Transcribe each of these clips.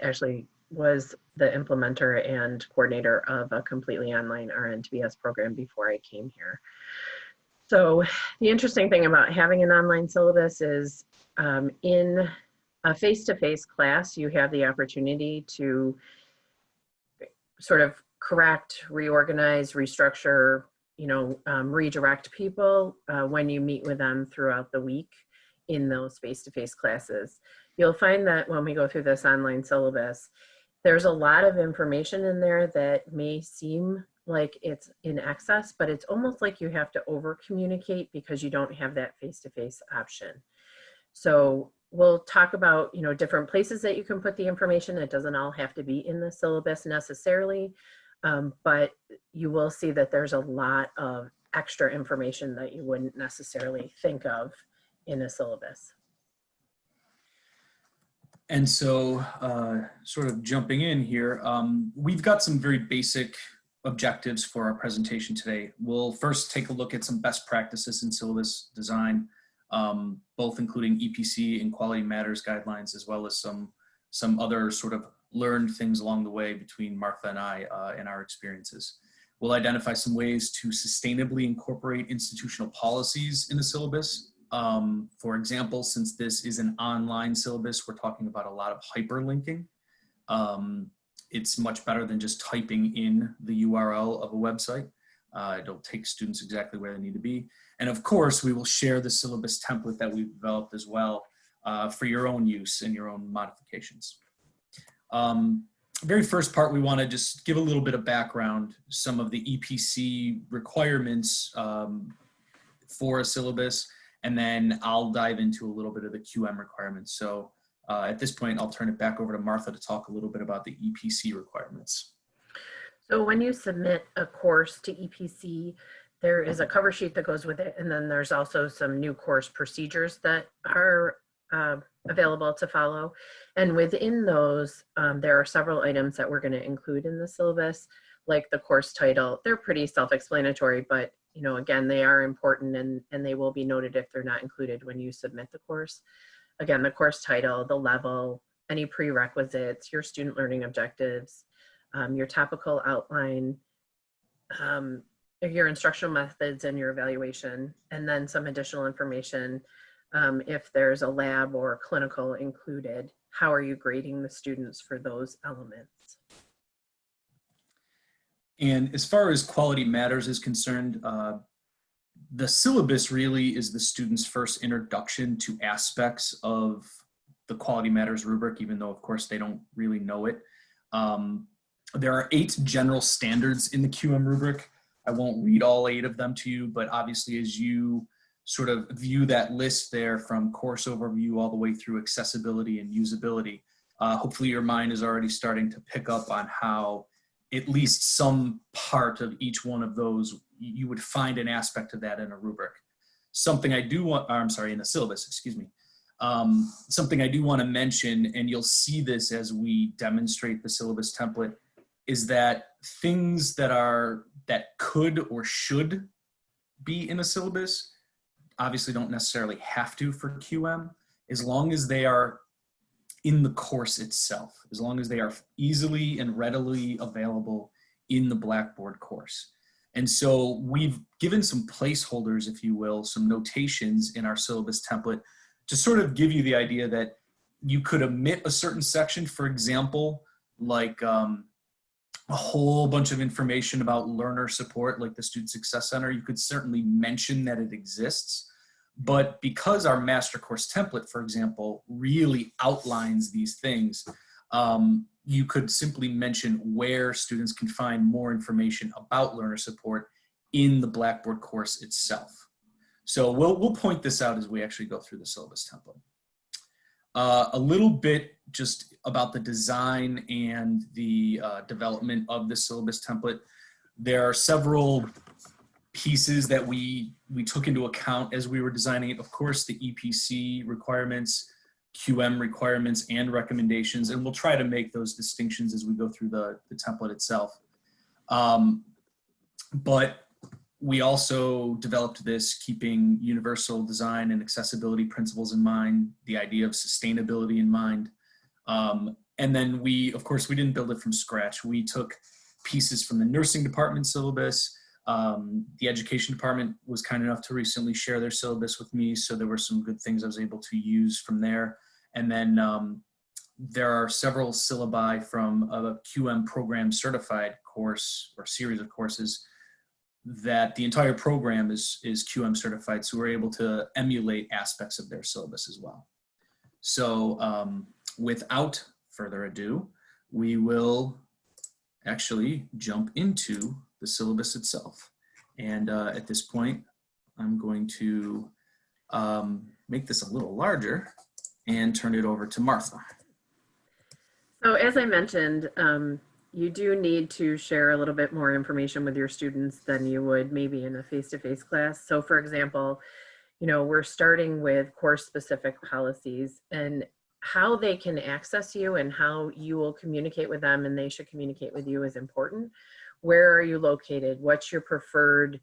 actually was the implementer and coordinator of a completely online RN-TBS program before I came here. So the interesting thing about having an online syllabus is in a face-to-face class, you have the opportunity to sort of correct, reorganize, restructure, redirect people when you meet with them throughout the week in those face-to-face classes. You'll find that when we go through this online syllabus, there's a lot of information in there that may seem like it's in excess, but it's almost like you have to over communicate because you don't have that face-to-face option. So we'll talk about, different places that you can put the information. It doesn't all have to be in the syllabus necessarily, but you will see that there's a lot of extra information that you wouldn't necessarily think of in a syllabus. And so sort of jumping in here, we've got some very basic objectives for our presentation today. We'll first take a look at some best practices in syllabus design, both including EPC and quality matters guidelines, as well as some other sort of learned things along the way between Martha and I in our experiences. We'll identify some ways to sustainably incorporate institutional policies in the syllabus. For example, since this is an online syllabus, we're talking about a lot of hyperlinking. It's much better than just typing in the URL of a website. It'll take students exactly where they need to be. And of course, we will share the syllabus template that we've developed as well for your own use and your own modifications. Very first part, we want to just give a little bit of background, some of the EPC requirements for a syllabus, and then I'll dive into a little bit of the QM requirements. So at this point, I'll turn it back over to Martha to talk a little bit about the EPC requirements. So when you submit a course to EPC, there is a cover sheet that goes with it, and then there's also some new course procedures that are available to follow. And within those, there are several items that we're going to include in the syllabus, like the course title. They're pretty self-explanatory, but again, they are important, and they will be noted if they're not included when you submit the course. Again, the course title, the level, any prerequisites, your student learning objectives, your topical outline, your instructional methods and your evaluation, and then some additional information. If there's a lab or clinical included, how are you grading the students for those elements? And as far as quality matters is concerned, the syllabus really is the student's first introduction to aspects of the quality matters rubric, even though of course they don't really know it. There are 8 general standards in the QM rubric. I won't read all 8 of them to you, but obviously as you sort of view that list there from course overview all the way through accessibility and usability, hopefully your mind is already starting to pick up on how at least some part of each one of those, you would find an aspect of that in a rubric. Something I do want, in the syllabus, excuse me. Something I do want to mention, and you'll see this as we demonstrate the syllabus template, is that things that could or should be in a syllabus obviously don't necessarily have to for QM, as long as they are in the course itself, as long as they are easily and readily available in the Blackboard course. And so we've given some placeholders, if you will, some notations in our syllabus template to sort of give you the idea that you could omit a certain section, for example, like a whole bunch of information about learner support, like the Student Success Center. You could certainly mention that it exists. But because our master course template, for example, really outlines these things, you could simply mention where students can find more information about learner support in the Blackboard course itself. So we'll point this out as we actually go through the syllabus template. A little bit just about the design and the development of the syllabus template. There are several pieces that we took into account as we were designing it. Of course, the EPC requirements, QM requirements, and recommendations, and we'll try to make those distinctions as we go through the template itself. But we also developed this keeping universal design and accessibility principles in mind, the idea of sustainability in mind. And And then of course, we didn't build it from scratch. We took pieces from the nursing department syllabus. The education department was kind enough to recently share their syllabus with me, so there were some good things I was able to use from there. And then there are several syllabi from a QM program certified course or series of courses that the entire program is QM certified, so we're able to emulate aspects of their syllabus as well. So without further ado, we will actually jump into the syllabus itself. And at this point, I'm going to make this a little larger and turn it over to Martha. So as I mentioned, you do need to share a little bit more information with your students than you would maybe in a face-to-face class. So for example, you know, we're starting with course-specific policies and how they can access you and how you will communicate with them and they should communicate with you is important. Where are you located? What's your preferred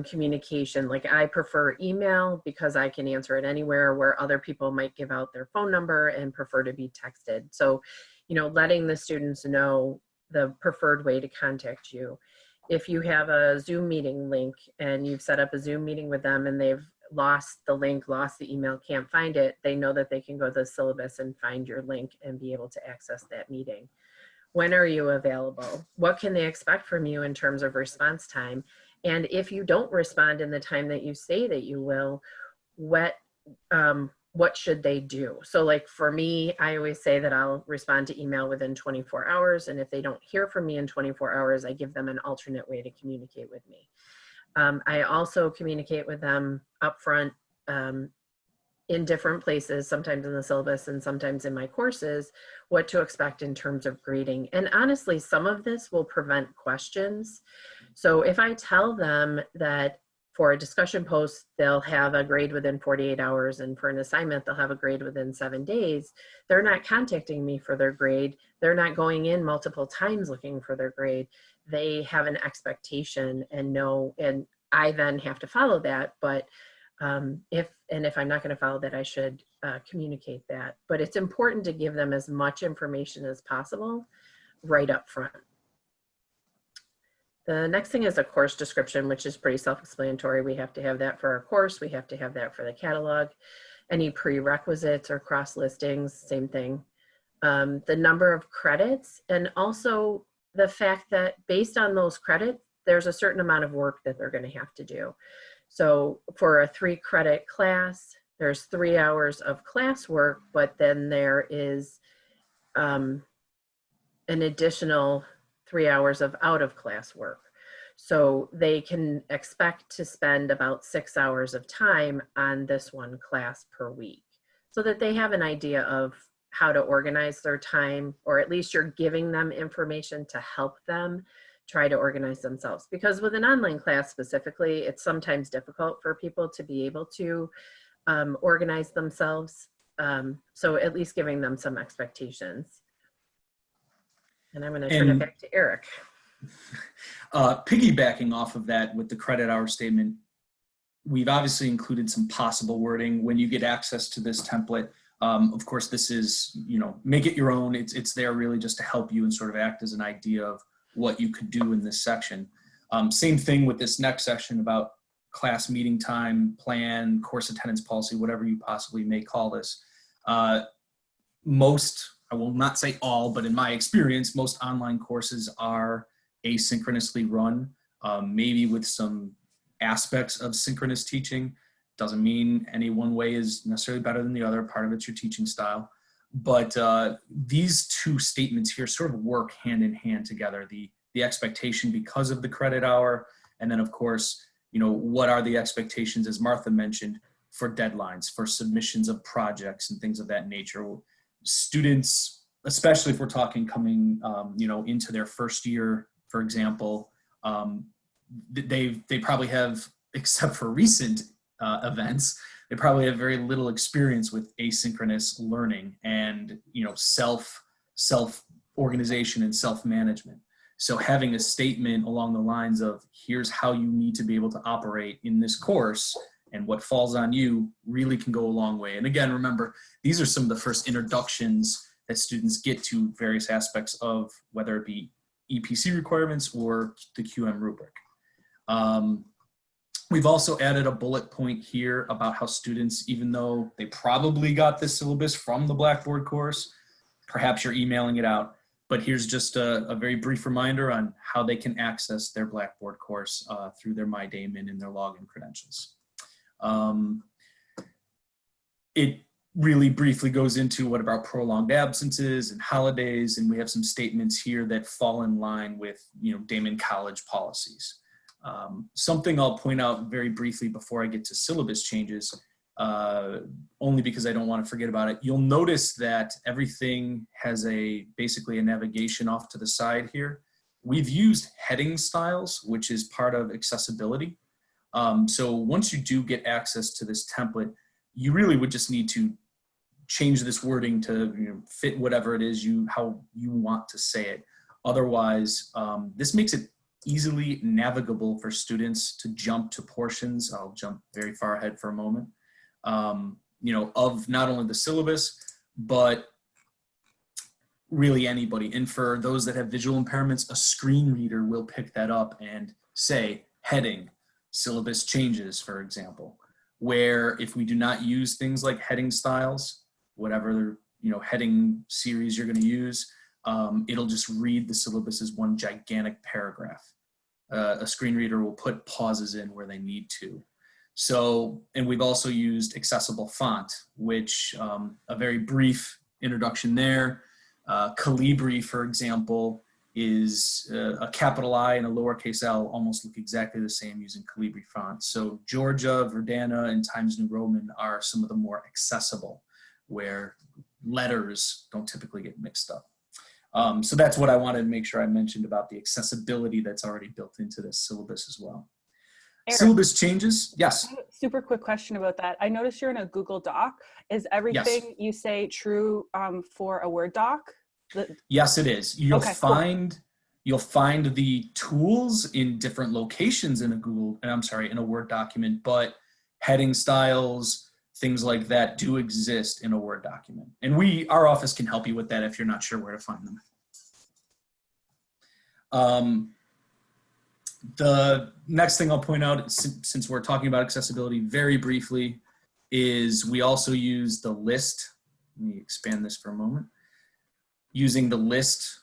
communication? Like I prefer email because I can answer it anywhere, where other people might give out their phone number and prefer to be texted. So, you know, letting the students know the preferred way to contact you. If you have a Zoom meeting link and you've set up a Zoom meeting with them and they've lost the link, lost the email, can't find it, they know that they can go to the syllabus and find your link and be able to access that meeting. When are you available? What can they expect from you in terms of response time? And if you don't respond in the time that you say that you will, what should they do? So like for me, I always say that I'll respond to email within 24 hours. And if they don't hear from me in 24 hours, I give them an alternate way to communicate with me. I also communicate with them upfront in different places, sometimes in the syllabus and sometimes in my courses, what to expect in terms of grading. And honestly, some of this will prevent questions. So if I tell them that for a discussion post, they'll have a grade within 48 hours, and for an assignment, they'll have a grade within 7 days, they're not contacting me for their grade. They're not going in multiple times looking for their grade. They have an expectation and know, and I then have to follow that. But if I'm not going to follow that, I should communicate that. But it's important to give them as much information as possible right up front. The next thing is a course description, which is pretty self-explanatory. We have to have that for our course. We have to have that for the catalog. Any prerequisites or cross listings, same thing. The number of credits, and also the fact that based on those credits, there's a certain amount of work that they're going to have to do. So for a 3-credit class, there's 3 hours of classwork, but then there is an additional 3 hours of out of class work. So they can expect to spend about 6 hours of time on this one class per week, so that they have an idea of how to organize their time, or at least you're giving them information to help them try to organize themselves. Because with an online class specifically, it's sometimes difficult for people to be able to organize themselves. So at least giving them some expectations. And I'm going to turn it back to Eric. Piggybacking off of that with the credit hour statement, we've obviously included some possible wording when you get access to this template. Of course, this is, you know, make it your own. It's there really just to help you and sort of act as an idea of what you could do in this section. Same thing with this next section about class meeting time, plan, course attendance policy, whatever you possibly may call this. Most, I will not say all, but in my experience, most online courses are asynchronously run, maybe with some aspects of synchronous teaching. Doesn't mean any one way is necessarily better than the other. Part of it's your teaching style. But these two statements here sort of work hand in hand together. The expectation because of the credit hour, and then of course, you know, what are the expectations, as Martha mentioned, for deadlines, for submissions of projects and things of that nature. Students, especially if we're talking coming, you know, into their first year, for example, they probably have, except for recent events, they probably have very little experience with asynchronous learning and, you know, self organization and self-management. So having a statement along the lines of here's how you need to be able to operate in this course and what falls on you really can go a long way. And again, remember, these are some of the first introductions that students get to various aspects of whether it be EPC requirements or the QM rubric. We've also added a bullet point here about how students, even though they probably got this syllabus from the Blackboard course, perhaps you're emailing it out, but here's just a very brief reminder on how they can access their Blackboard course through their My Daemen and their login credentials. It really briefly goes into what about prolonged absences and holidays, and we have some statements here that fall in line with, Daemen College policies. Something I'll point out very briefly before I get to syllabus changes, only because I don't want to forget about it. You'll notice that everything has basically a navigation off to the side here. We've used heading styles, which is part of accessibility. So once you do get access to this template, you really would just need to change this wording to fit whatever it is how you want to say it. Otherwise, this makes it easily navigable for students to jump to portions. I'll jump very far ahead for a moment, of not only the syllabus, but really anybody. And for those that have visual impairments, a screen reader will pick that up and say heading, syllabus changes, for example, where if we do not use things like heading styles, whatever, heading series you're going to use, it'll just read the syllabus as one gigantic paragraph. A screen reader will put pauses in where they need to. So, and we've also used accessible font, which a very brief introduction there. Calibri, for example, is a capital I and a lowercase l almost look exactly the same using Calibri font. So Georgia, Verdana, and Times New Roman are some of the more accessible, where letters don't typically get mixed up. So that's what I wanted to make sure I mentioned about the accessibility that's already built into this syllabus as well. Eric, syllabus changes, yes. Super quick question about that. I noticed you're in a Google Doc. Is everything you say true for a Word doc? Yes, it is. You'll Okay, you'll find the tools in different locations in a Word document, but heading styles, things like that do exist in a Word document. And our office can help you with that if you're not sure where to find them. The next thing I'll point out, since we're talking about accessibility very briefly, is we also use the list. Let me expand this for a moment. Using the list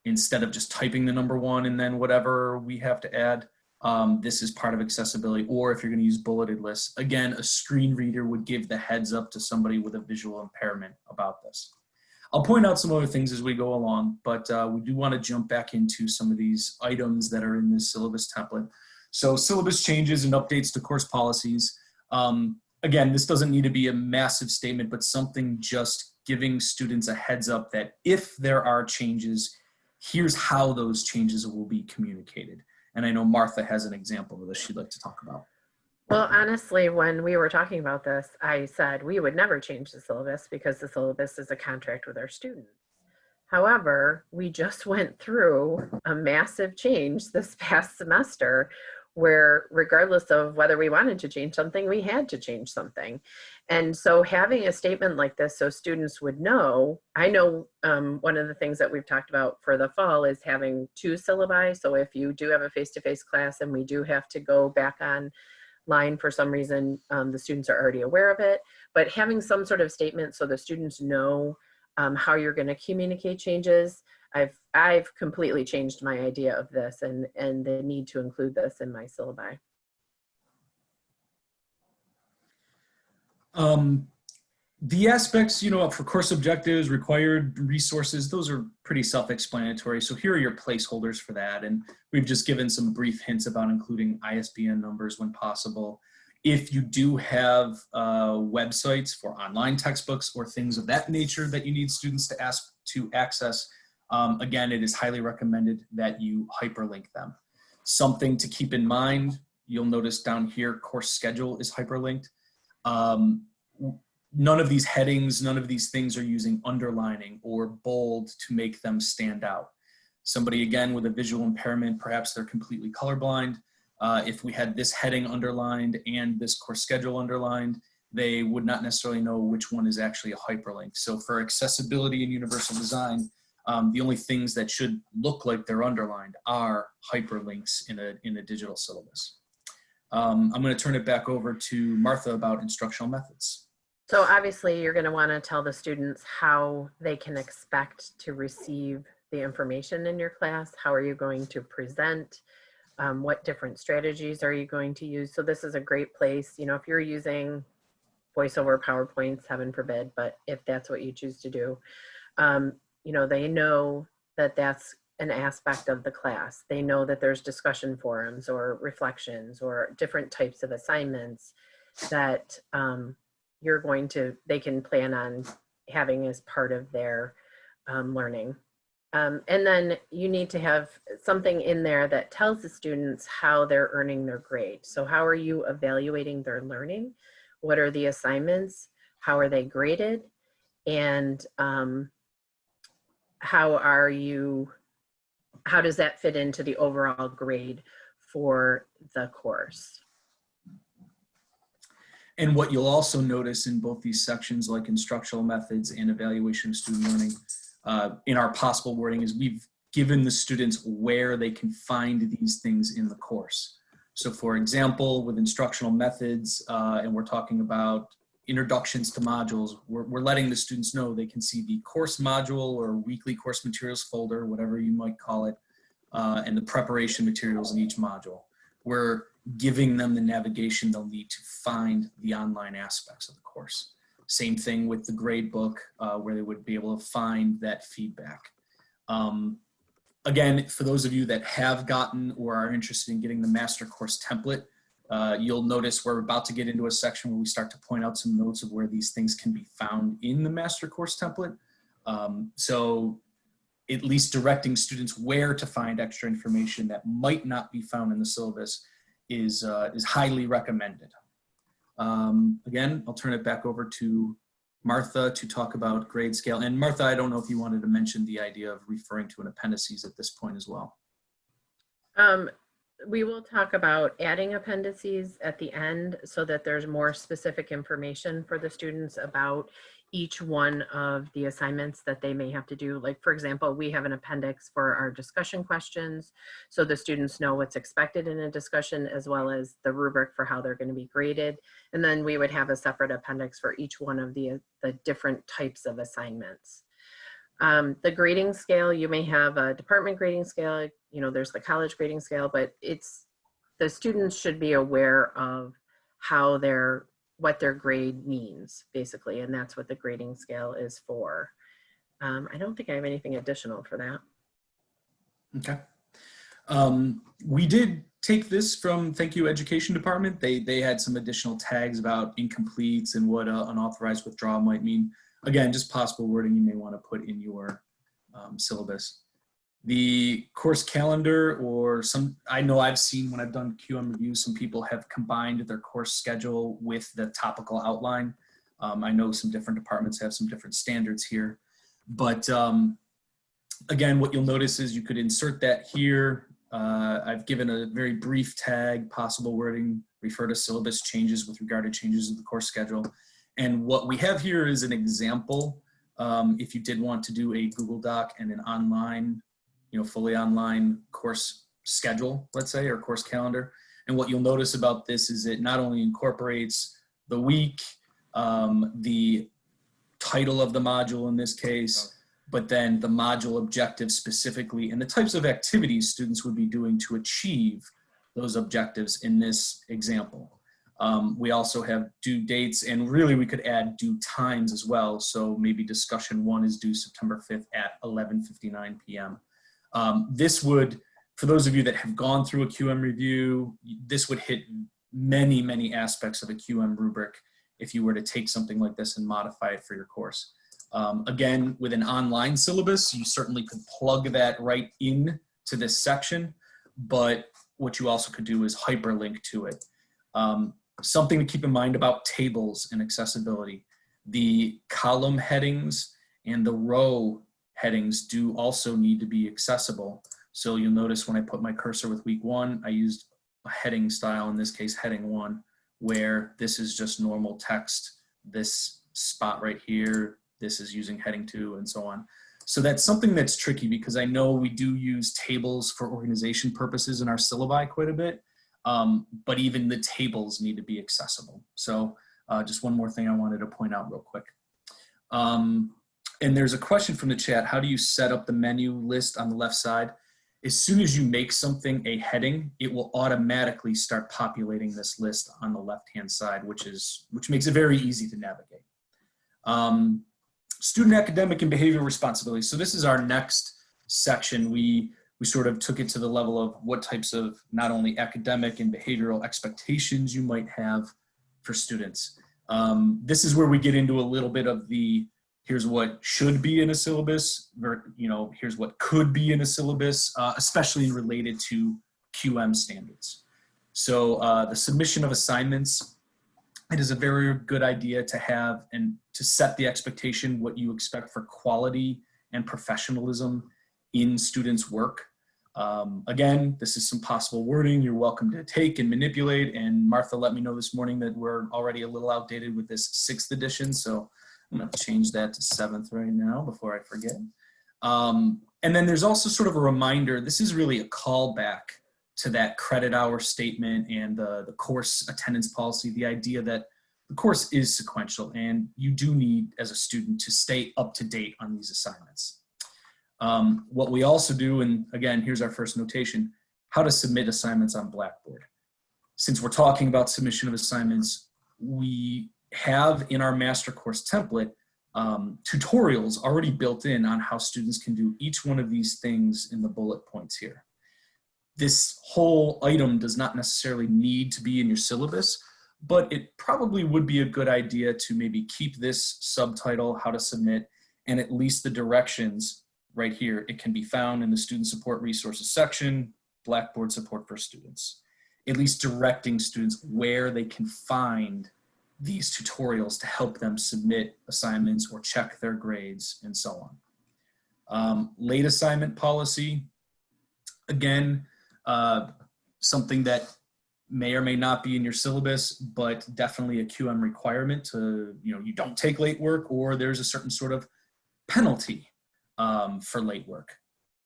instead of just typing the number 1 and then whatever we have to add. This is part of accessibility. Or if you're going to use bulleted lists, again, a screen reader would give the heads up to somebody with a visual impairment about this. I'll point out some other things as we go along, but we do want to jump back into some of these items that are in this syllabus template. So syllabus changes and updates to course policies. Again, this doesn't need to be a massive statement, but something just giving students a heads up that if there are changes, here's how those changes will be communicated. And I know Martha has an example of this she'd like to talk about. Well, honestly, when we were talking about this, I said we would never change the syllabus because the syllabus is a contract with our students. However, we just went through a massive change this past semester where regardless of whether we wanted to change something, we had to change something. And so having a statement like this so students would know, I know one of the things that we've talked about for the fall is having 2 syllabi. So if you do have a face-to-face class and we do have to go back on line for some reason, the students are already aware of it, but having some sort of statement so the students know how you're going to communicate changes. I've completely changed my idea of this and the need to include this in my syllabi. The aspects, for course objectives, required resources, those are pretty self-explanatory. So here are your placeholders for that. And we've just given some brief hints about including ISBN numbers when possible. If you do have websites for online textbooks or things of that nature that you need students to access, again, it is highly recommended that you hyperlink them. Something to keep in mind, you'll notice down here, course schedule is hyperlinked. None of these headings, none of these things are using underlining or bold to make them stand out. Somebody, again, with a visual impairment, perhaps they're completely colorblind. If we had this heading underlined and this course schedule underlined, they would not necessarily know which one is actually a hyperlink. So for accessibility and universal design, the only things that should look like they're underlined are hyperlinks in a digital syllabus. I'm going to turn it back over to Martha about instructional methods. So obviously you're going to want to tell the students how they can expect to receive the information in your class. How are you going to present? What different strategies are you going to use? So this is a great place, you know, if you're using voiceover PowerPoints, heaven forbid, but if that's what you choose to do, you know, they know that that's an aspect of the class. They know that there's discussion forums or reflections or different types of assignments that they can plan on having as part of their learning. And then you need to have something in there that tells the students how they're earning their grade. So how are you evaluating their learning? What are the assignments? How are they graded? And how does that fit into the overall grade for the course? And what you'll also notice in both these sections, like instructional methods and evaluation of student learning, in our possible wording is we've given the students where they can find these things in the course. So for example, with instructional methods, and we're talking about introductions to modules, we're letting the students know they can see the course module or weekly course materials folder, whatever you might call it, and the preparation materials in each module. We're giving them the navigation they'll need to find the online aspects of the course. Same thing with the grade book, where they would be able to find that feedback. Again, for those of you that have gotten or are interested in getting the master course template, you'll notice we're about to get into a section where we start to point out some notes of where these things can be found in the master course template. So at least directing students where to find extra information that might not be found in the syllabus is highly recommended. Again, I'll turn it back over to Martha to talk about grade scale. And Martha, I don't know if you wanted to mention the idea of referring to an appendices at this point as well. We will talk about adding appendices at the end so that there's more specific information for the students about each one of the assignments that they may have to do. Like, for example, we have an appendix for our discussion questions, so the students know what's expected in a discussion, as well as the rubric for how they're going to be graded. And then we would have a separate appendix for each one of the different types of assignments. The grading scale, you may have a department grading scale, you know, there's the college grading scale, but the students should be aware of what their grade means, basically, and that's what the grading scale is for. I don't think I have anything additional for that. Okay. We did take this from Thank You Education Department. They had some additional tags about incompletes and what unauthorized withdrawal might mean. Again, just possible wording you may want to put in your syllabus. The course calendar, or I know I've seen when I've done QM reviews, some people have combined their course schedule with the topical outline. I know some different departments have some different standards here, but again, what you'll notice is you could insert that here. I've given a very brief tag, possible wording, refer to syllabus changes with regard to changes of the course schedule. And what we have here is an example. If you did want to do a Google Doc and an online, fully online course schedule, let's say, or course calendar. And what you'll notice about this is it not only incorporates the week, the title of the module in this case, but then the module objectives specifically and the types of activities students would be doing to achieve those objectives in this example. We also have due dates, and really we could add due times as well. So maybe discussion 1 is due September 5th at 11:59 p.m. This would, for those of you that have gone through a QM review, this would hit many, many aspects of a QM rubric if you were to take something like this and modify it for your course. Again, with an online syllabus, you certainly could plug that right in to this section, but what you also could do is hyperlink to it. Something to keep in mind about tables and accessibility. The column headings and the row headings do also need to be accessible. So you'll notice when I put my cursor with week 1, I used a heading style, in this case heading 1, where this is just normal text, this spot right here, this is using heading 2, and so on. So that's something that's tricky because I know we do use tables for organization purposes in our syllabi quite a bit, but even the tables need to be accessible. So just one more thing I wanted to point out real quick. And there's a question from the chat, how do you set up the menu list on the left side? As soon as you make something a heading, it will automatically start populating this list on the left-hand side, which makes it very easy to navigate. Student academic and behavioral responsibilities. So this is our next section. We sort of took it to the level of what types of not only academic and behavioral expectations you might have for students. This is where we get into a little bit of the here's what should be in a syllabus, here's what could be in a syllabus, especially related to QM standards. So the submission of assignments, it is a very good idea to have and to set the expectation what you expect for quality and professionalism in students' work. Again, this is some possible wording you're welcome to take and manipulate, and Martha let me know this morning that we're already a little outdated with this 6th edition, so I'm going to change that to 7th right now before I forget. And then there's also sort of a reminder, this is really a callback to that credit hour statement and the course attendance policy, the idea that the course is sequential and you do need as a student to stay up to date on these assignments. What we also do, and again, here's our first notation, how to submit assignments on Blackboard. Since we're talking about submission of assignments, we have in our master course template tutorials already built in on how students can do each one of these things in the bullet points here. This whole item does not necessarily need to be in your syllabus, but it probably would be a good idea to maybe keep this subtitle, how to submit, and at least the directions right here. It can be found in the student support resources section, Blackboard support for students, at least directing students where they can find these tutorials to help them submit assignments or check their grades and so on. Late assignment policy, again, something that may or may not be in your syllabus, but definitely a QM requirement to, you don't take late work or there's a certain sort of penalty for late work.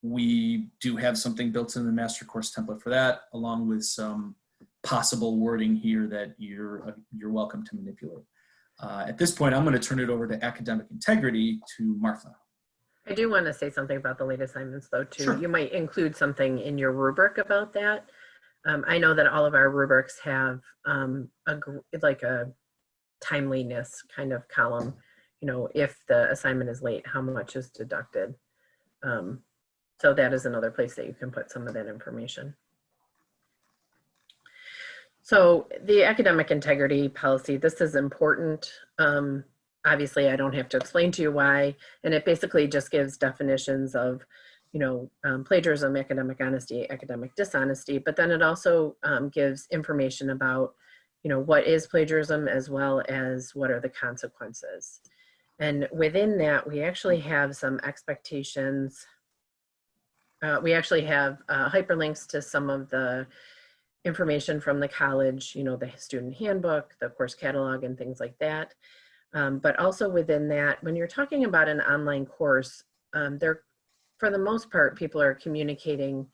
We do have something built in the master course template for that, along with some possible wording here that you're welcome to manipulate. At this point, I'm going to turn it over to academic integrity to Martha. I do want to say something about the late assignments though too. Sure. You might include something in your rubric about that. I know that all of our rubrics have like a timeliness kind of column. If the assignment is late, how much is deducted? So that is another place that you can put some of that information. So the academic integrity policy, this is important. Obviously, I don't have to explain to you why, and it basically just gives definitions of, plagiarism, academic honesty, academic dishonesty, but then it also gives information about, what is plagiarism as well as what are the consequences. And within that, we actually have some expectations. We actually have hyperlinks to some of the information from the college, the student handbook, the course catalog, and things like that. But also within that, when you're talking about an online course, for the most part, people are communicating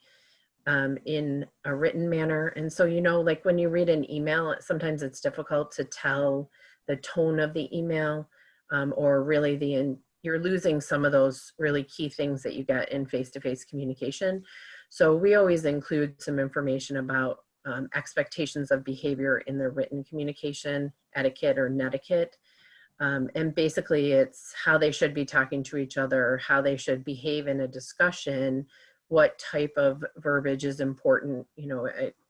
in a written manner. And so, like when you read an email, sometimes it's difficult to tell the tone of the email or really you're losing some of those really key things that you get in face-to-face communication. So we always include some information about expectations of behavior in the written communication, etiquette or netiquette. And basically it's how they should be talking to each other, how they should behave in a discussion, what type of verbiage is important.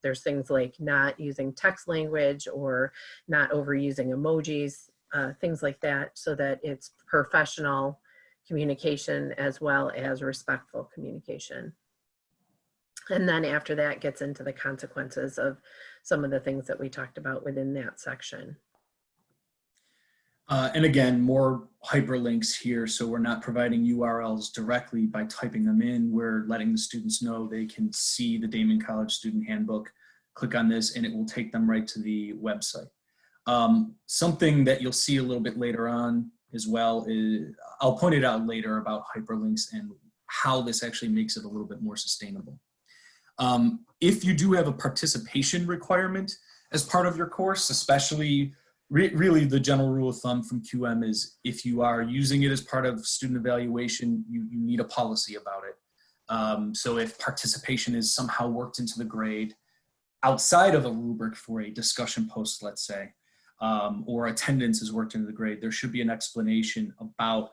There's things like not using text language or not overusing emojis, things like that, so that it's professional communication as well as respectful communication. And then after that gets into the consequences of some of the things that we talked about within that section. And again, more hyperlinks here. So we're not providing URLs directly by typing them in. We're letting the students know they can see the Daemen College Student Handbook, click on this, and it will take them right to the website. Something that you'll see a little bit later on as well is, I'll point it out later about hyperlinks and how this actually makes it a little bit more sustainable. If you do have a participation requirement as part of your course, especially really the general rule of thumb from QM is if you are using it as part of student evaluation, you need a policy about it. So if participation is somehow worked into the grade outside of a rubric for a discussion post, let's say, or attendance is worked into the grade, there should be an explanation about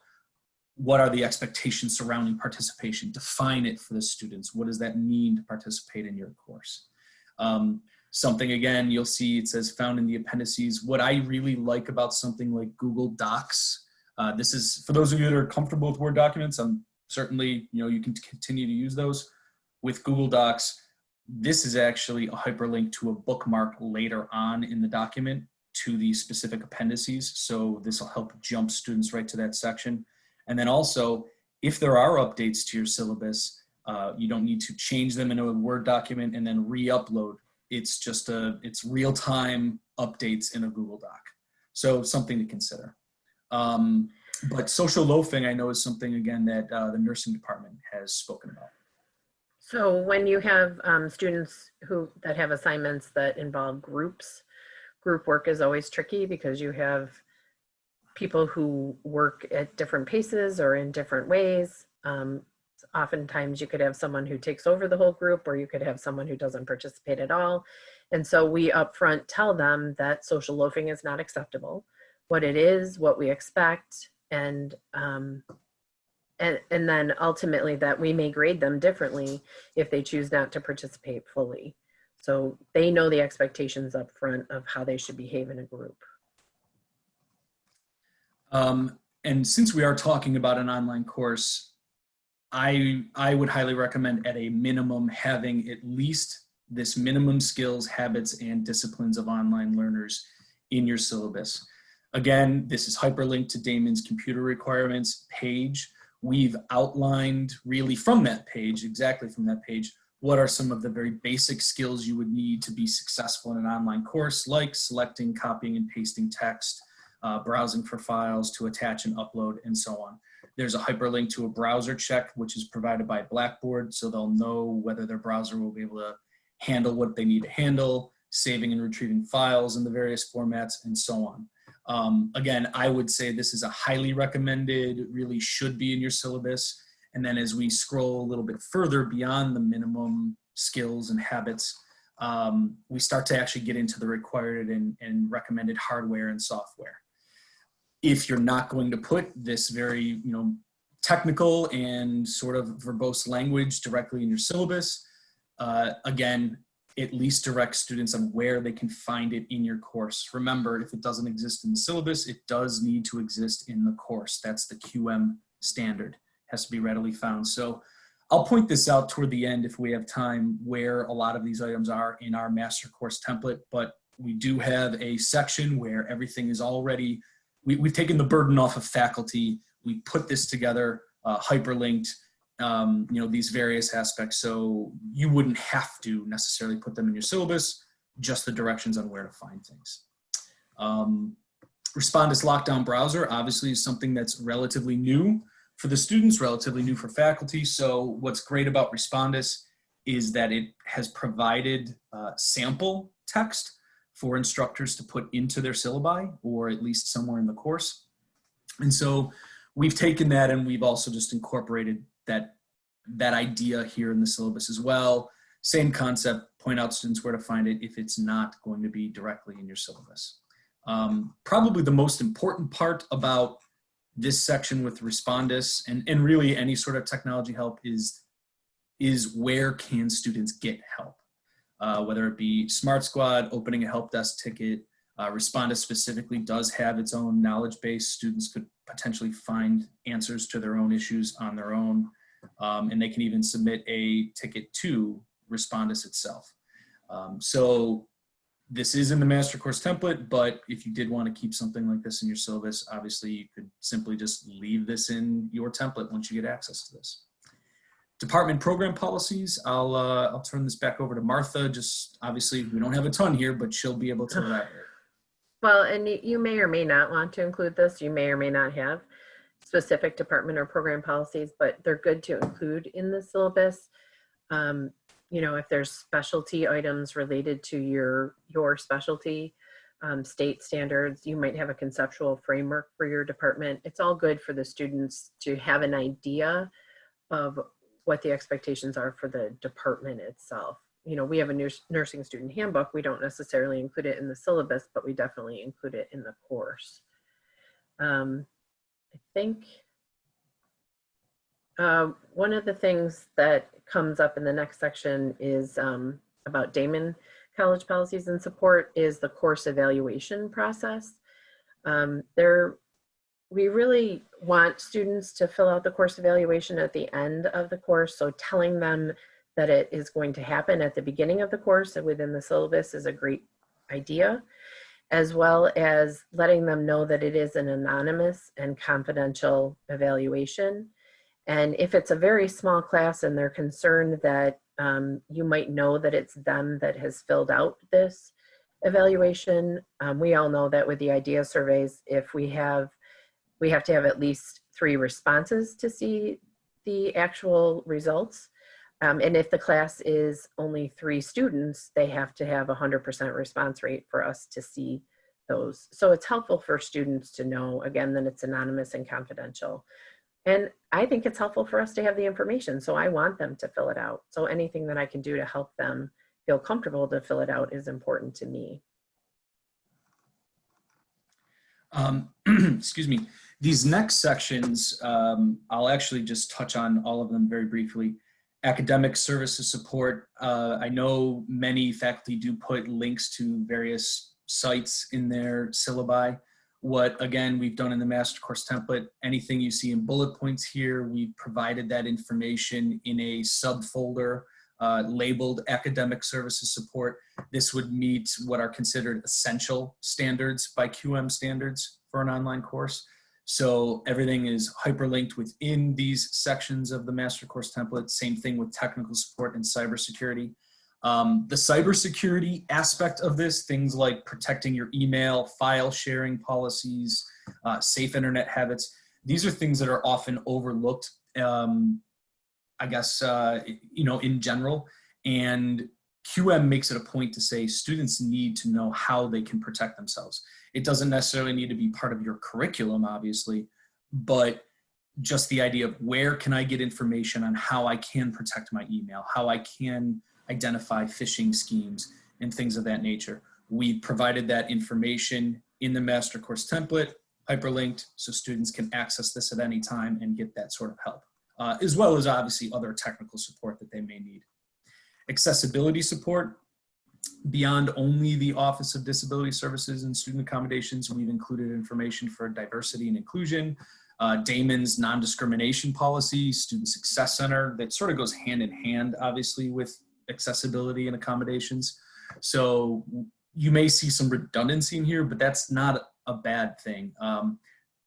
what are the expectations surrounding participation. Define it for the students. What does that mean to participate in your course? Something, again, you'll see it says found in the appendices. What I really like about something like Google Docs, this is, for those of you that are comfortable with Word documents, certainly, you can continue to use those. With Google Docs, this is actually a hyperlink to a bookmark later on in the document to the specific appendices. So this will help jump students right to that section. And then also, if there are updates to your syllabus, you don't need to change them into a Word document and then re-upload. It's just it's real-time updates in a Google Doc. So something to consider. But social loafing, I know, is something, again, that the nursing department has spoken about. So when you have students that have assignments that involve groups, group work is always tricky because you have people who work at different paces or in different ways. Oftentimes you could have someone who takes over the whole group, or you could have someone who doesn't participate at all. And so we upfront tell them that social loafing is not acceptable, what it is, what we expect, and then ultimately that we may grade them differently if they choose not to participate fully. So they know the expectations up front of how they should behave in a group. And since we are talking about an online course, I would highly recommend at a minimum having at least this minimum skills, habits, and disciplines of online learners in your syllabus. Again, this is hyperlinked to Daemen's computer requirements page. We've outlined really from that page, exactly from that page, what are some of the very basic skills you would need to be successful in an online course, like selecting, copying, and pasting text, browsing for files to attach and upload, and so on. There's a hyperlink to a browser check, which is provided by Blackboard, so they'll know whether their browser will be able to handle what they need to handle, saving and retrieving files in the various formats, and so on. Again, I would say this is a highly recommended, really should be in your syllabus. And then as we scroll a little bit further beyond the minimum skills and habits, we start to actually get into the required and recommended hardware and software. If you're not going to put this very technical and sort of verbose language directly in your syllabus, again, at least direct students on where they can find it in your course. Remember, if it doesn't exist in the syllabus, it does need to exist in the course. That's the QM standard. It has to be readily found. So I'll point this out toward the end if we have time, where a lot of these items are in our master course template, but we do have a section where everything is already, we've taken the burden off of faculty. We put this together, hyperlinked, these various aspects, so you wouldn't have to necessarily put them in your syllabus, just the directions on where to find things. Respondus Lockdown Browser obviously is something that's relatively new for the students, relatively new for faculty. So what's great about Respondus is that it has provided sample text for instructors to put into their syllabi, or at least somewhere in the course. And so we've taken that and we've also just incorporated that idea here in the syllabus as well. Same concept, point out students where to find it if it's not going to be directly in your syllabus. Probably the most important part about this section with Respondus and really any sort of technology help is where can students get help? Whether it be Smart Squad, opening a help desk ticket, Respondus specifically does have its own knowledge base. Students could potentially find answers to their own issues on their own, and they can even submit a ticket to Respondus itself. So this is in the master course template, but if you did want to keep something like this in your syllabus, obviously you could simply just leave this in your template once you get access to this. Department program policies, I'll turn this back over to Martha. Just obviously we don't have a ton here, but she'll be able to elaborate. Well, and you may or may not want to include this. You may or may not have specific department or program policies, but they're good to include in the syllabus. You know, if there's specialty items related to your specialty, state standards, you might have a conceptual framework for your department. It's all good for the students to have an idea of what the expectations are for the department itself. You know, we have a nursing student handbook. We don't necessarily include it in the syllabus, but we definitely include it in the course. I think one of the things that comes up in the next section is about Daemen college policies and support is the course evaluation process. We really want students to fill out the course evaluation at the end of the course. So telling them that it is going to happen at the beginning of the course and within the syllabus is a great idea, as well as letting them know that it is an anonymous and confidential evaluation. And if it's a very small class and they're concerned that you might know that it's them that has filled out this evaluation, we all know that with the idea surveys, if we have to have at least 3 responses to see the actual results. And if the class is only 3 students, they have to have 100% response rate for us to see those. So it's helpful for students to know, again, that it's anonymous and confidential. And I think it's helpful for us to have the information. So I want them to fill it out. So anything that I can do to help them feel comfortable to fill it out is important to me. Excuse me. These next sections, I'll actually just touch on all of them very briefly. Academic services support. I know many faculty do put links to various sites in their syllabi. What, again, we've done in the master course template, anything you see in bullet points here, we've provided that information in a subfolder labeled academic services support. This would meet what are considered essential standards by QM standards for an online course. So everything is hyperlinked within these sections of the master course template. Same thing with technical support and cybersecurity. The cybersecurity aspect of this, things like protecting your email, file sharing policies, safe internet habits, these are things that are often overlooked, I guess, you know, in general. And QM makes it a point to say students need to know how they can protect themselves. It doesn't necessarily need to be part of your curriculum, obviously, but just the idea of where can I get information on how I can protect my email, how I can identify phishing schemes and things of that nature. We provided that information in the master course template, hyperlinked, so students can access this at any time and get that sort of help, as well as obviously other technical support that they may need. Accessibility support. Beyond only the Office of Disability Services and Student Accommodations, we've included information for diversity and inclusion, Daemen's non-discrimination policy, Student Success Center, that sort of goes hand in hand, obviously, with accessibility and accommodations. So you may see some redundancy in here, but that's not a bad thing.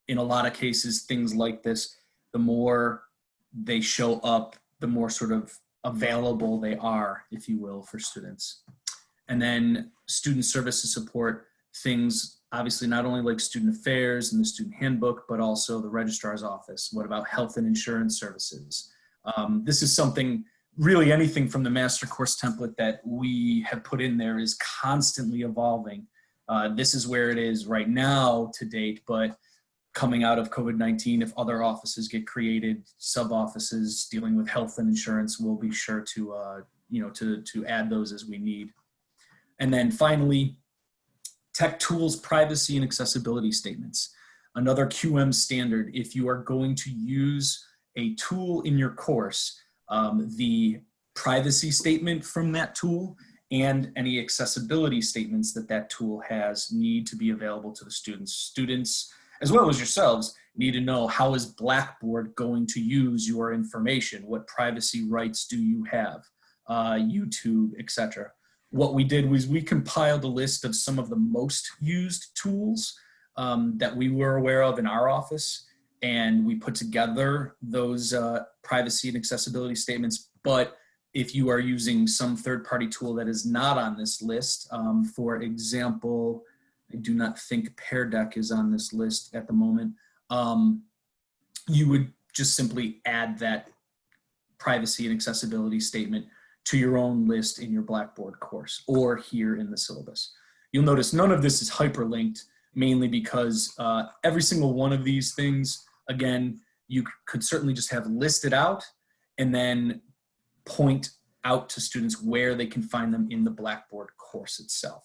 In a lot of cases, things like this, the more they show up, the more sort of available they are, if you will, for students. And then student services support, things obviously not only like student affairs and the student handbook, but also the registrar's office. What about health and insurance services? This is something, really anything from the master course template that we have put in there is constantly evolving. This is where it is right now to date, but coming out of COVID-19, if other offices get created, sub-offices dealing with health and insurance, we'll be sure to, you know, to add those as we need. And then finally, tech tools, privacy and accessibility statements. Another QM standard, if you are going to use a tool in your course, the privacy statement from that tool and any accessibility statements that that tool has need to be available to the students. Students, as well as yourselves, need to know how is Blackboard going to use your information? What privacy rights do you have? YouTube, etc. What we did was we compiled a list of some of the most used tools that we were aware of in our office, and we put together those privacy and accessibility statements. But if you are using some third-party tool that is not on this list, for example, I do not think Pear Deck is on this list at the moment. You would just simply add that privacy and accessibility statement to your own list in your Blackboard course or here in the syllabus. You'll notice none of this is hyperlinked, mainly because every single one of these things, again, you could certainly just have listed out and then point out to students where they can find them in the Blackboard course itself.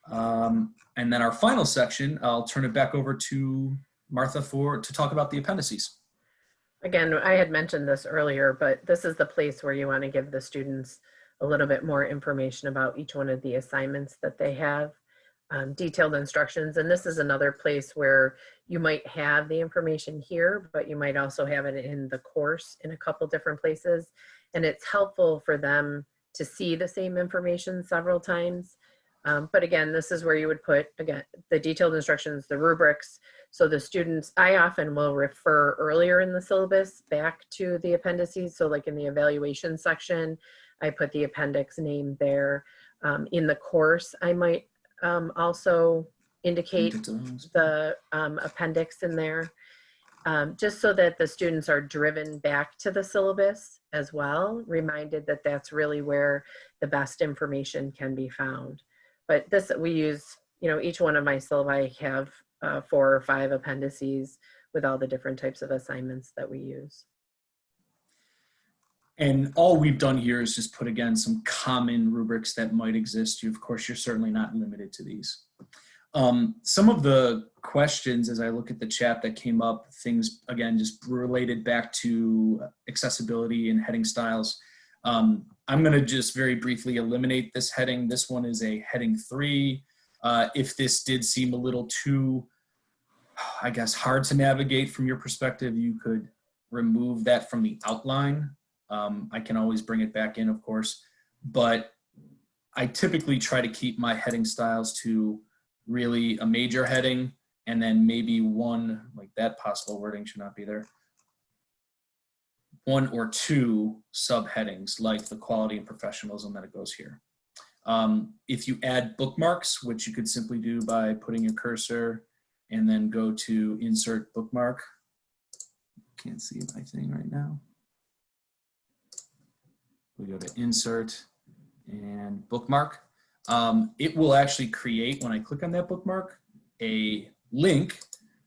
And then our final section, I'll turn it back over to Martha to talk about the appendices. Again, I had mentioned this earlier, but this is the place where you want to give the students a little bit more information about each one of the assignments that they have, detailed instructions. And this is another place where you might have the information here, but you might also have it in the course in a couple different places. And it's helpful for them to see the same information several times. But again, this is where you would put, again, the detailed instructions, the rubrics. So the students, I often will refer earlier in the syllabus back to the appendices. So like in the evaluation section, I put the appendix name there. In the course, I might also indicate the appendix in there, just so that the students are driven back to the syllabus as well, reminded that that's really where the best information can be found. But this, we use, you know, each one of my syllabi have 4 or 5 appendices with all the different types of assignments that we use. And all we've done here is just put, again, some common rubrics that might exist. Of course, you're certainly not limited to these. Some of the questions, as I look at the chat that came up, things, again, just related back to accessibility and heading styles. I'm going to just very briefly eliminate this heading. This one is a heading 3. If this did seem a little too, I guess, hard to navigate from your perspective, you could remove that from the outline. I can always bring it back in, of course, but I typically try to keep my heading styles to really a major heading and then maybe one, like that possible wording should not be there, 1 or 2 subheadings like the quality and professionalism that it goes here. If you add bookmarks, which you could simply do by putting your cursor and then go to insert bookmark. Can't see my thing right now. We go to insert and bookmark. It will actually create, when I click on that bookmark, a link.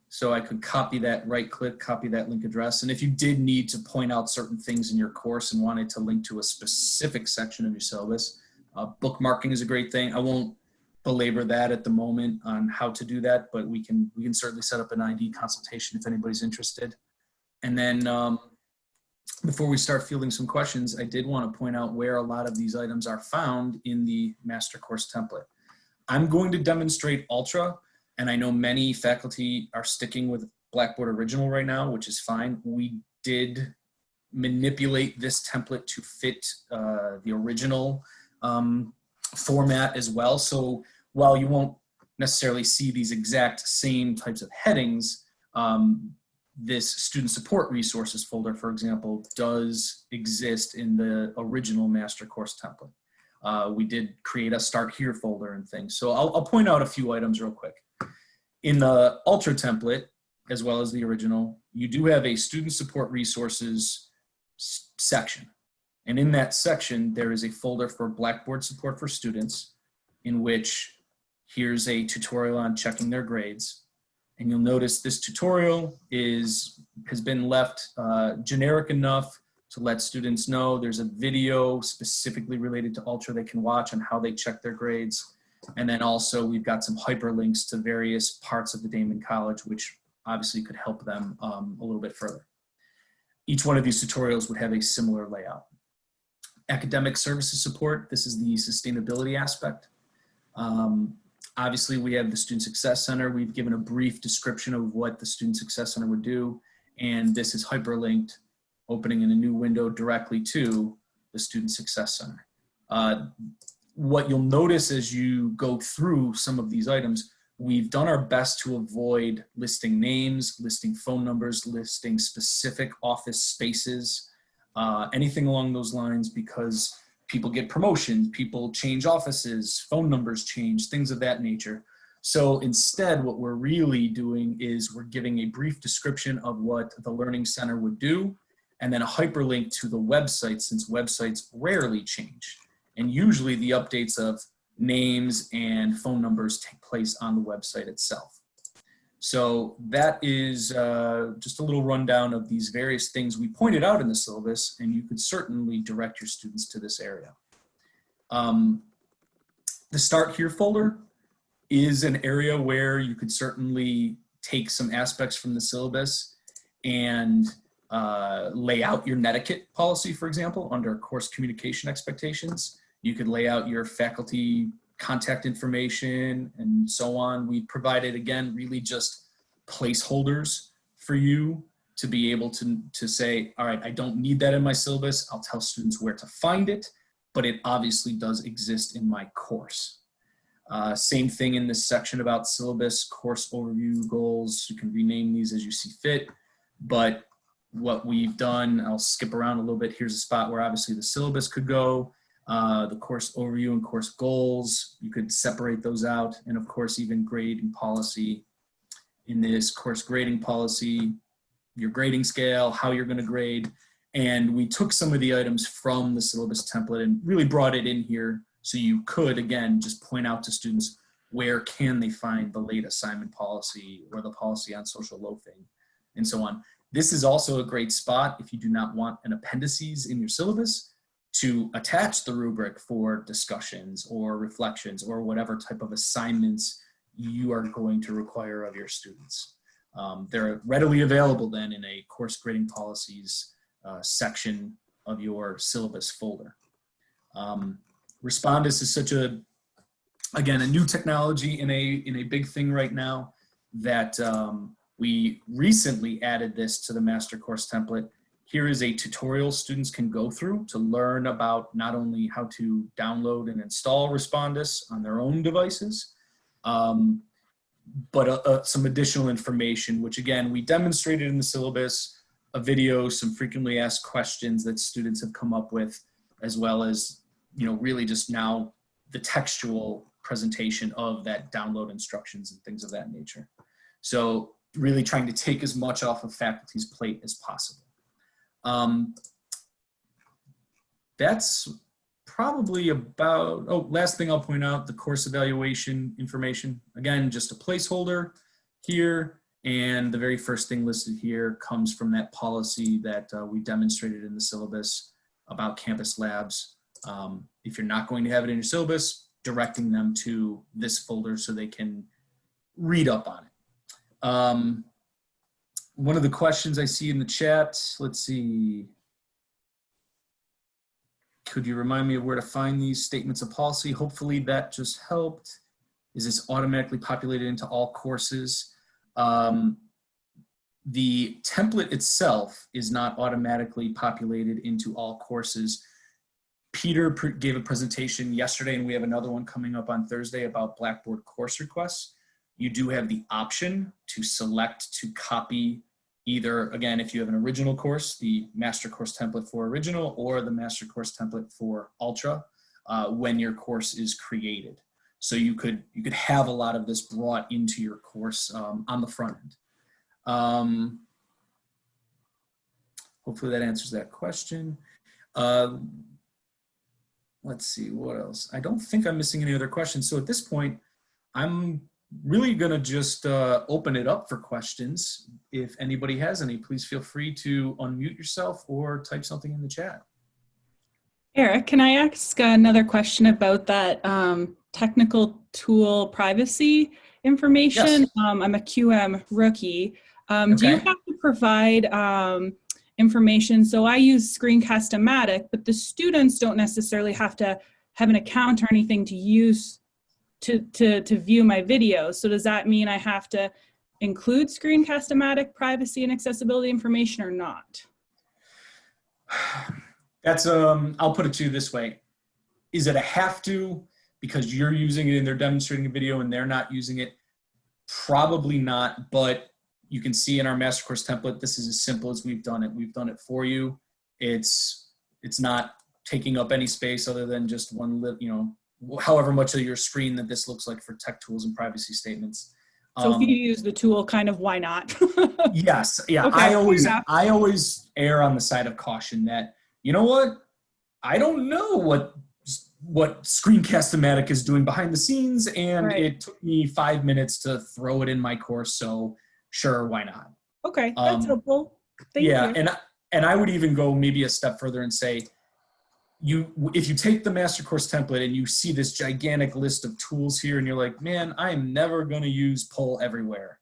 So I could copy that, right click, copy that link address. And if you did need to point out certain things in your course and wanted to link to a specific section of your syllabus, bookmarking is a great thing. I won't belabor that at the moment on how to do that, but we can certainly set up an ID consultation if anybody's interested. And then before we start fielding some questions, I did want to point out where a lot of these items are found in the master course template. I'm going to demonstrate Ultra, and I know many faculty are sticking with Blackboard Original right now, which is fine. We did manipulate this template to fit the original format as well. So while you won't necessarily see these exact same types of headings, this student support resources folder, for example, does exist in the original master course template. We did create a start here folder and things. So I'll point out a few items real quick. In the Ultra template, as well as the original, you do have a student support resources section. And in that section, there is a folder for Blackboard support for students, in which here's a tutorial on checking their grades. And you'll notice this tutorial has been left generic enough to let students know there's a video specifically related to Ultra they can watch on how they check their grades. And then also we've got some hyperlinks to various parts of the Daemen College, which obviously could help them a little bit further. Each one of these tutorials would have a similar layout. Academic services support, this is the sustainability aspect. Obviously, we have the Student Success Center. We've given a brief description of what the Student Success Center would do, and this is hyperlinked, opening in a new window directly to the Student Success Center. What you'll notice as you go through some of these items, we've done our best to avoid listing names, listing phone numbers, listing specific office spaces, anything along those lines, because people get promotions, people change offices, phone numbers change, things of that nature. So instead, what we're really doing is we're giving a brief description of what the Learning Center would do, and then a hyperlink to the website, since websites rarely change. And usually the updates of names and phone numbers take place on the website itself. So that is just a little rundown of these various things we pointed out in the syllabus, and you could certainly direct your students to this area. The Start Here folder is an area where you could certainly take some aspects from the syllabus and lay out your netiquette policy, for example, under course communication expectations. You could lay out your faculty contact information and so on. We provided, again, really just placeholders for you to be able to say, all right, I don't need that in my syllabus. I'll tell students where to find it, but it obviously does exist in my course. Same thing in this section about syllabus, course overview, goals. You can rename these as you see fit, but what we've done, I'll skip around a little bit. Here's a spot where obviously the syllabus could go, the course overview and course goals. You could separate those out. And of course, even grading policy. In this course grading policy, your grading scale, how you're gonna grade. And we took some of the items from the syllabus template and really brought it in here so you could, again, just point out to students where can they find the late assignment policy or the policy on social loafing and so on. This is also a great spot if you do not want an appendices in your syllabus to attach the rubric for discussions or reflections or whatever type of assignments you are going to require of your students. They're readily available then in a course grading policies section of your syllabus folder. Respondus is such a, again, a new technology in a big thing right now that we recently added this to the master course template. Here is a tutorial students can go through to learn about not only how to download and install Respondus on their own devices, but some additional information, which again, we demonstrated in the syllabus, a video, some frequently asked questions that students have come up with, as well as, you know, really just now the textual presentation of that download instructions and things of that nature. So really trying to take as much off of faculty's plate as possible. That's probably about, oh, last thing I'll point out, the course evaluation information. Again, just a placeholder here, and the very first thing listed here comes from that policy that we demonstrated in the syllabus about campus labs. If you're not going to have it in your syllabus, directing them to this folder so they can read up on it. One of the questions I see in the chat, let's see. Could you remind me of where to find these statements of policy? Hopefully that just helped. Is this automatically populated into all courses? The template itself is not automatically populated into all courses. Peter gave a presentation yesterday, and we have another one coming up on Thursday about Blackboard course requests. You do have the option to select to copy either, again, if you have an original course, the master course template for original, or the master course template for ultra when your course is created. So you could have a lot of this brought into your course on the front end. Hopefully that answers that question. Let's see, what else? I don't think I'm missing any other questions. So at this point, I'm really gonna just open it up for questions. If anybody has any, please feel free to unmute yourself or type something in the chat. Eric, can I ask another question about that technical tool privacy information? Yes. I'm a QM rookie. Okay. Do you have to provide information? So I use Screencast-O-Matic, but the students don't necessarily have to have an account or anything to use to view my videos. So does that mean I have to include Screencast-O-Matic privacy and accessibility information or not? That's, I'll put it to you this way. Is it a have to because you're using it and they're demonstrating a video and they're not using it? Probably not, but you can see in our master course template, this is as simple as we've done it. We've done it for you. It's not taking up any space other than just one, however much of your screen that this looks like for tech tools and privacy statements. So if you use the tool, kind of why not? Yes, yeah. Okay, I fair always err on the side of caution that, you know what, I don't know what Screencast-O-Matic is doing behind the scenes, and Right. it took me 5 minutes to throw it in my course, so sure, why not? Okay, that's helpful. Thank Yeah, you. and I would even go maybe a step further and say, if you take the master course template and you see this gigantic list of tools here and you're like, man, I am never going to use poll everywhere.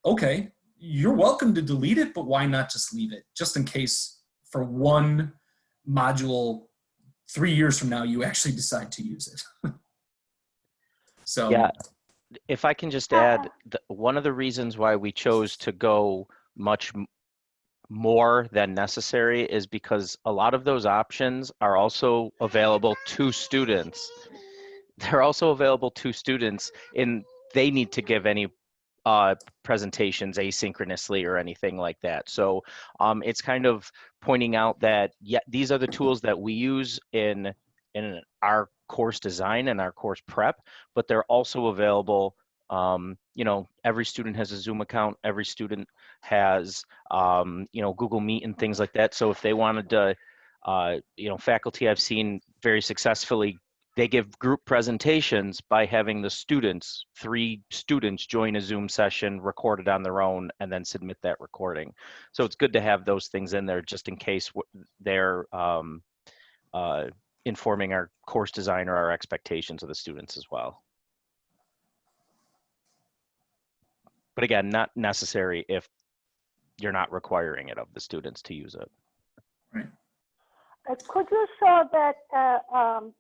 Okay, you're welcome to delete it, but why not just leave it? Just in case for one module 3 years from now, you actually decide to use it. So Yeah, if I can just add, one of the reasons why we chose to go much more than necessary is because a lot of those options are also available to students. They're also available to students, and they need to give any presentations asynchronously or anything like that. So it's kind of pointing out that, yeah, these are the tools that we use in our course design and our course prep, but they're also available. You know, every student has a Zoom account. Every student has, you know, Google Meet and things like that. So if they wanted to, you know, faculty I've seen very successfully, they give group presentations by having the students, 3 students, join a Zoom session, record it on their own, and then submit that recording. So it's good to have those things in there just in case they're informing our course design or our expectations of the students as well. But again, not necessary if you're not requiring it of the students to use it. right. Could you show that the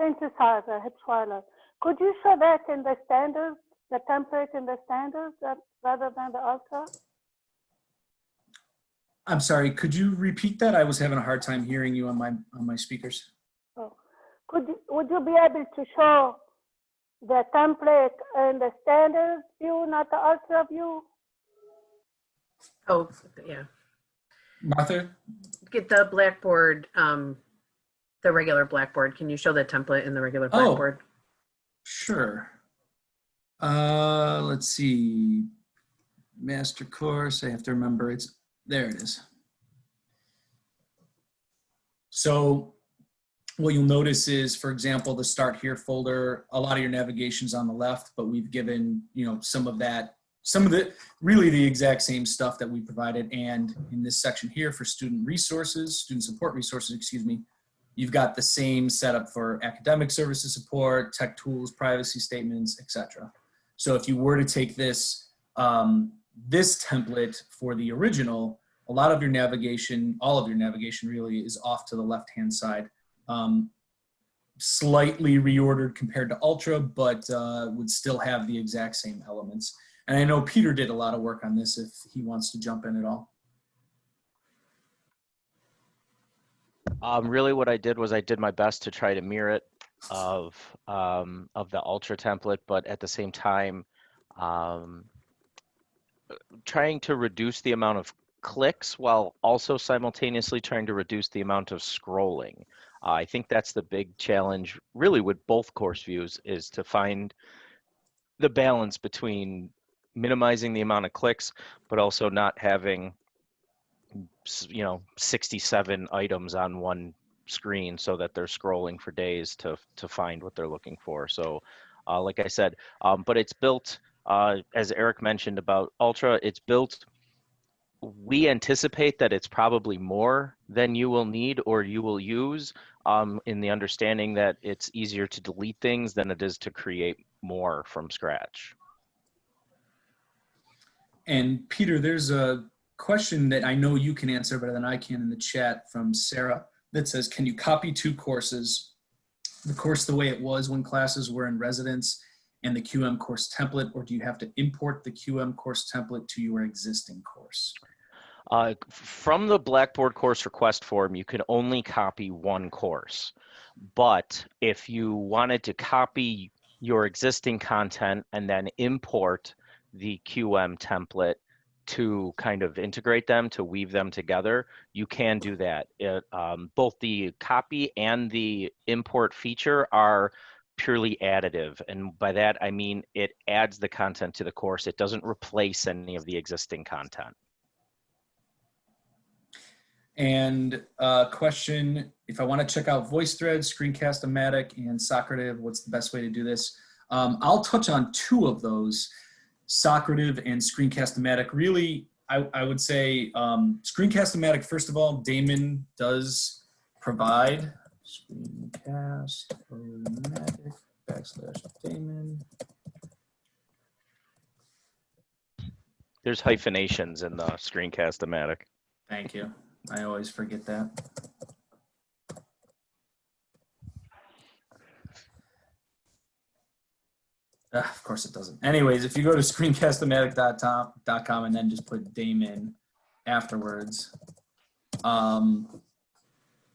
synthesizer, Hipschweiler, could you show that in the standards, the template in the standards rather than the Ultra? I'm sorry, could you repeat that? I was having a hard time hearing you on my speakers. Oh. Would you be able to show the template in the standard view, not the Ultra view? Oh, yeah. Martha? Get the Blackboard, the regular Blackboard. Can you show the template in the regular Blackboard? Sure. Let's see. Master course, I have to remember there it is. So what you'll notice is, for example, the Start Here folder, a lot of your navigation's on the left, but we've given, you know, some of the really the exact same stuff that we provided. And in this section here for student support resources, excuse me, you've got the same setup for academic services support, tech tools, privacy statements, etc. So if you were to take this, this template for the original, a lot of your navigation, all of your navigation really is off to the left-hand side. Slightly reordered compared to Ultra, but would still have the exact same elements. And I know Peter did a lot of work on this if he wants to jump in at all. Really what I did was I did my best to try to mirror it of the Ultra template, but at the same time, trying to reduce the amount of clicks while also simultaneously trying to reduce the amount of scrolling. I think that's the big challenge really with both course views, is to find the balance between minimizing the amount of clicks, but also not having, you know, 67 items on one screen so that they're scrolling for days to find what they're looking for. So like I said, but it's built, as Eric mentioned about Ultra, it's built, we anticipate that it's probably more than you will need or you will use, in the understanding that it's easier to delete things than it is to create more from scratch. And Peter, there's a question that I know you can answer better than I can in the chat from Sarah that says, can you copy 2 courses, the course the way it was when classes were in residence and the QM course template, or do you have to import the QM course template to your existing course? From the Blackboard course request form, you can only copy 1 course. But if you wanted to copy your existing content and then import the QM template to kind of integrate them, to weave them together, you can do that. Both the copy and the import feature are purely additive. And by that, I mean it adds the content to the course. It doesn't replace any of the existing content. And question, if I want to check out VoiceThread, Screencast-O-Matic, and Socrative, what's the best way to do this? I'll touch on two of those, Socrative and Screencast-O-Matic. Really, I would say Screencast-O-Matic, first of all, Daemen does provide Screencast-O-Matic /Daemen. There's hyphenations in the Screencast-O-Matic. Thank you. I always forget that. Of course it doesn't. Anyways, if you go to screencast-o-matic.com and then just put Daemen afterwards,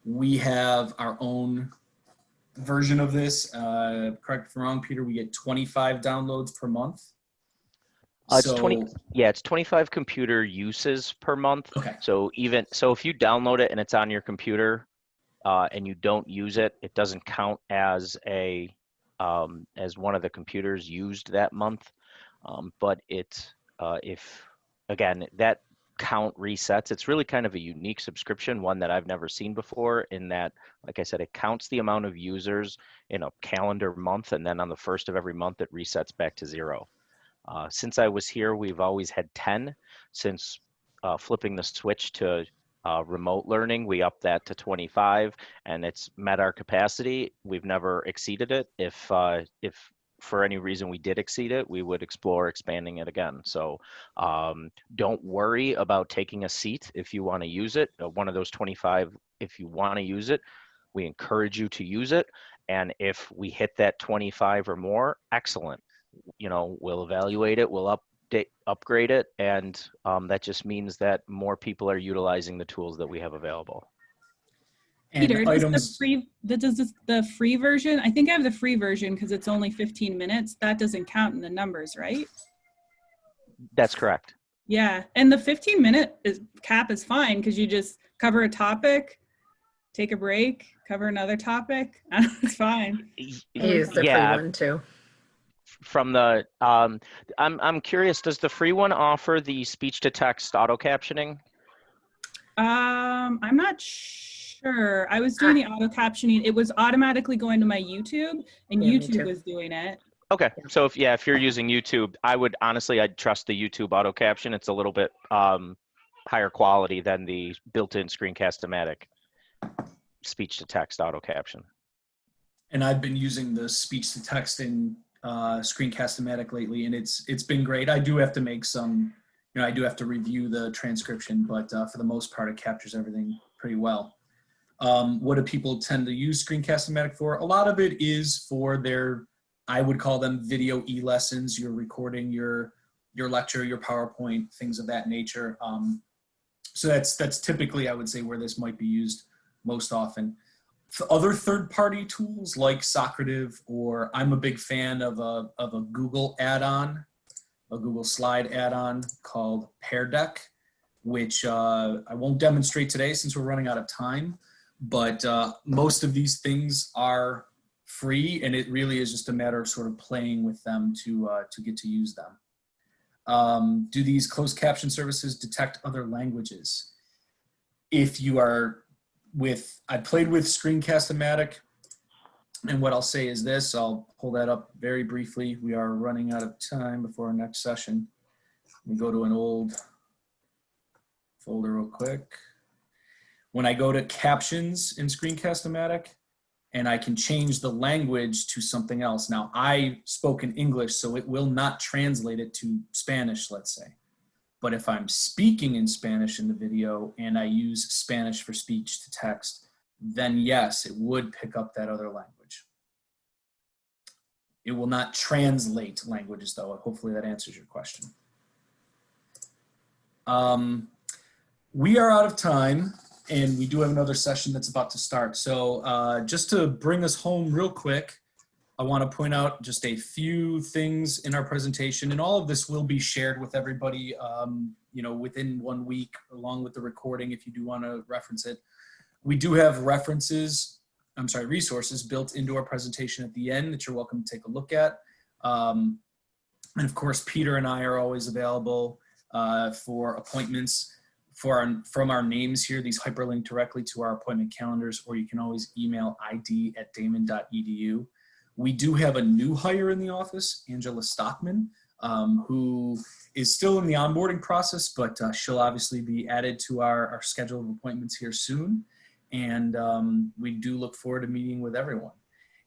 we have our own version of this. Correct me if I'm wrong, Peter, we get 25 downloads per month. It's 25 computer uses per month. Okay. So if you download it and it's on your computer and you don't use it, it doesn't count as as one of the computers used that month. But if again that count resets, it's really kind of a unique subscription, one that I've never seen before, in that, like I said, it counts the amount of users in a calendar month, and then on the first of every month it resets back to 0. Since I was here, we've always had 10. Since flipping the switch to remote learning, we upped that to 25, and it's met our capacity. We've never exceeded it. If for any reason we did exceed it, we would explore expanding it again. So don't worry about taking a seat if you want to use it. One of those 25, if you want to use it, we encourage you to use it. And if we hit that 25 or more, excellent. We'll evaluate it, we'll upgrade it, and that just means that more people are utilizing the tools that we have available. And Peter, items, does the free version, I think I have the free version because it's only 15 minutes. That doesn't count in the numbers, right? That's correct. Yeah, and the 15-minute cap is fine because you just cover a topic, take a break, cover another topic. It's fine. I use the free one too. From the I'm curious, does the free one offer the speech to text auto captioning? I'm not sure. I was doing the auto captioning. It was automatically going to my YouTube, and YouTube was doing it. Okay, so if you're using YouTube, I'd trust the YouTube auto caption. It's a little bit higher quality than the built-in Screencast-O-Matic speech to text auto caption. And I've been using the speech to text in Screencast-O-Matic lately, and it's been great. I do have to make some, I do have to review the transcription, but for the most part, it captures everything pretty well. What do people tend to use Screencast-O-Matic for? A lot of it is for their, I would call them video e-lessons. You're recording your lecture, your PowerPoint, things of that nature. So that's typically, I would say, where this might be used most often. Other third-party tools like Socrative, or I'm a big fan of a Google add-on, a Google Slide add-on called Pear Deck, which I won't demonstrate today since we're running out of time, but most of these things are free, and it really is just a matter of sort of playing with them to get to use them. Do these closed caption services detect other languages? If you are I played with Screencast-O-Matic, and what I'll say is this, I'll pull that up very briefly. We are running out of time before our next session. We go to an old folder real quick. When I go to captions in Screencast-O-Matic, and I can change the language to something else. Now, I spoke in English, so it will not translate it to Spanish, let's say. But if I'm speaking in Spanish in the video and I use Spanish for speech to text, then yes, it would pick up that other language. It will not translate languages though. Hopefully that answers your question. We are out of time, and we do have another session that's about to start. So just to bring us home real quick, I want to point out just a few things in our presentation, and all of this will be shared with everybody, within 1 week, along with the recording, if you do want to reference it. We do have references resources built into our presentation at the end that you're welcome to take a look at. And of course, Peter and I are always available for appointments from our names here. These hyperlink directly to our appointment calendars, or you can always email id@daemen.edu. We do have a new hire in the office, Angela Stockman, who is still in the onboarding process, but she'll obviously be added to our schedule of appointments here soon. And we do look forward to meeting with everyone.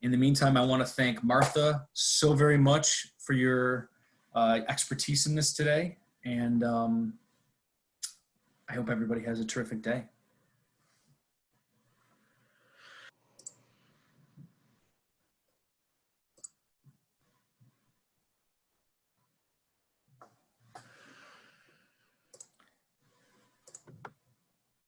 In the meantime, I want to thank Martha so very much for your expertise in this today. And I hope everybody has a terrific day.